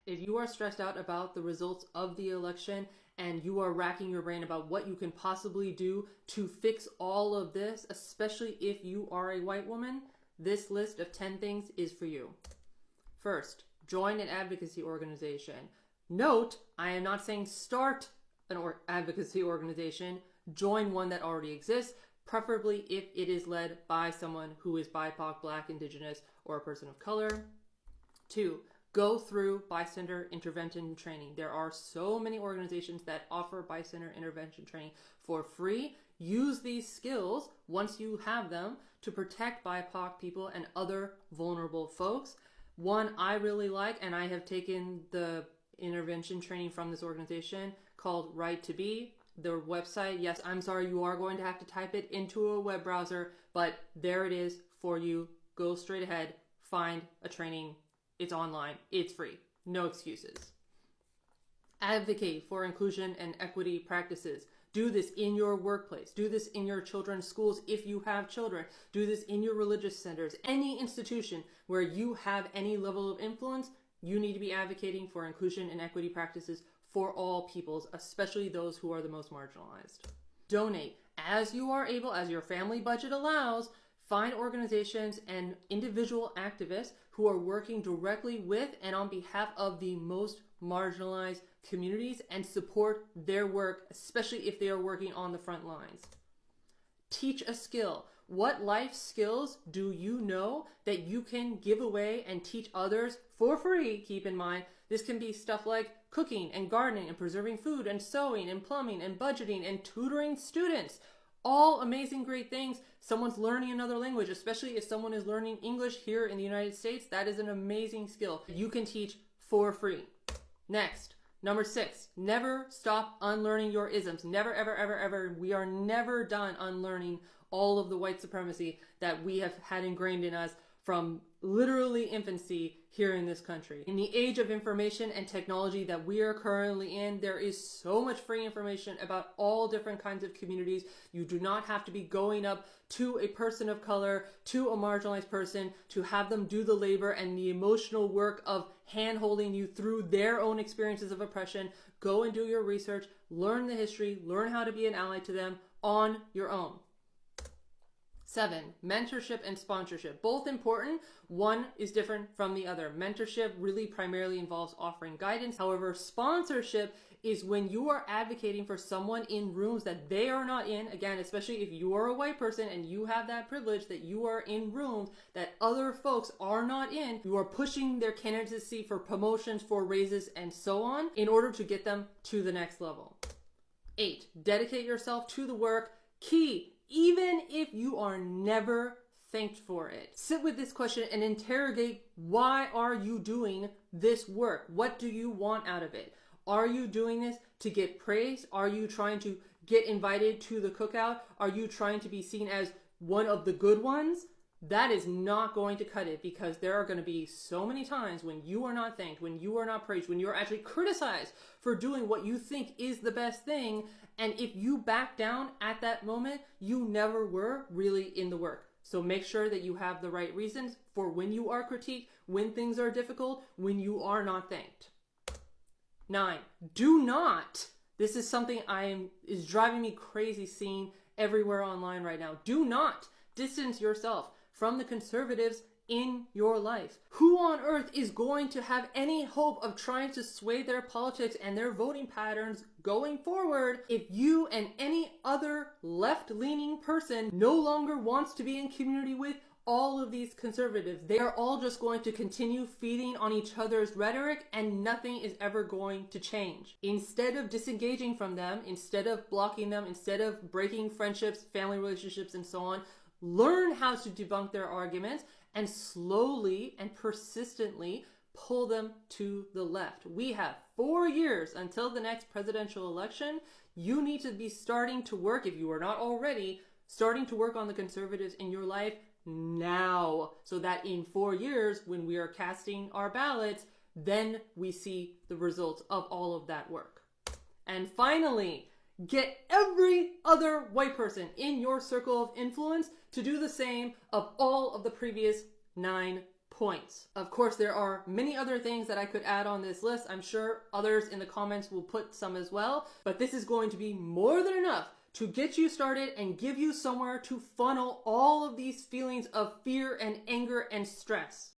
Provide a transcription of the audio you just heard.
If you are stressed out about the results of the election and you are racking your brain about what you can possibly do to fix all of this, especially if you are a white woman, this list of 10 things is for you. First, join an advocacy organization. Note, I am not saying start an advocacy organization. Join one that already exists, preferably if it is led by someone who is BIPOC, Black, Indigenous, or a person of color. 2, go through bystander intervention training. There are so many organizations that offer bystander intervention training for free. Use these skills, once you have them, to protect BIPOC people and other vulnerable folks. One I really like, and I have taken the intervention training from this organization, called Right to Be. Their website, yes, I'm sorry, you are going to have to type it into a web browser, but there it is for you. Go straight ahead, find a training. It's online, it's free, no excuses. Advocate for inclusion and equity practices. Do this in your workplace. Do this in your children's schools if you have children. Do this in your religious centers. Any institution where you have any level of influence, you need to be advocating for inclusion and equity practices for all peoples, especially those who are the most marginalized. Donate. As you are able, as your family budget allows, find organizations and individual activists who are working directly with and on behalf of the most marginalized communities and support their work, especially if they are working on the front lines. Teach a skill. What life skills do you know that you can give away and teach others for free? Keep in mind, this can be stuff like cooking and gardening and preserving food and sewing and plumbing and budgeting and tutoring students. All amazing, great things. Someone's learning another language, especially if someone is learning English here in the United States. That is an amazing skill you can teach for free. Next, number 6, never stop unlearning your isms. Never, ever, ever, ever. We are never done unlearning all of the white supremacy that we have had ingrained in us from literally infancy here in this country. In the age of information and technology that we are currently in, there is so much free information about all different kinds of communities. You do not have to be going up to a person of color, to a marginalized person, to have them do the labor and the emotional work of hand-holding you through their own experiences of oppression. Go and do your research, learn the history, learn how to be an ally to them on your own. 7, mentorship and sponsorship. Both important. One is different from the other. Mentorship really primarily involves offering guidance. However, sponsorship is when you are advocating for someone in rooms that they are not in. Again, especially if you are a white person and you have that privilege that you are in rooms that other folks are not in. You are pushing their candidacy for promotions, for raises, and so on in order to get them to the next level. 8, dedicate yourself to the work. Key. Even if you are never thanked for it. Sit with this question and interrogate, why are you doing this work? What do you want out of it? Are you doing this to get praise? Are you trying to get invited to the cookout? Are you trying to be seen as one of the good ones? That is not going to cut it, because there are going to be so many times when you are not thanked, when you are not praised, when you are actually criticized for doing what you think is the best thing. And if you back down at that moment, you never were really in the work. So make sure that you have the right reasons for when you are critiqued, when things are difficult, when you are not thanked. 9, do not, this is something is driving me crazy seeing everywhere online right now. Do not distance yourself from the conservatives in your life. Who on earth is going to have any hope of trying to sway their politics and their voting patterns going forward if you and any other left-leaning person no longer wants to be in community with all of these conservatives? They are all just going to continue feeding on each other's rhetoric, and nothing is ever going to change. Instead of disengaging from them, instead of blocking them, instead of breaking friendships, family relationships, and so on, learn how to debunk their arguments and slowly and persistently pull them to the left. We have 4 years until the next presidential election. You need to be starting to work, if you are not already, starting to work on the conservatives in your life now, so that in 4 years, when we are casting our ballots, then we see the results of all of that work. And finally, get every other white person in your circle of influence to do the same of all of the previous 9 points. Of course, there are many other things that I could add on this list. I'm sure others in the comments will put some as well, but this is going to be more than enough to get you started and give you somewhere to funnel all of these feelings of fear and anger and stress.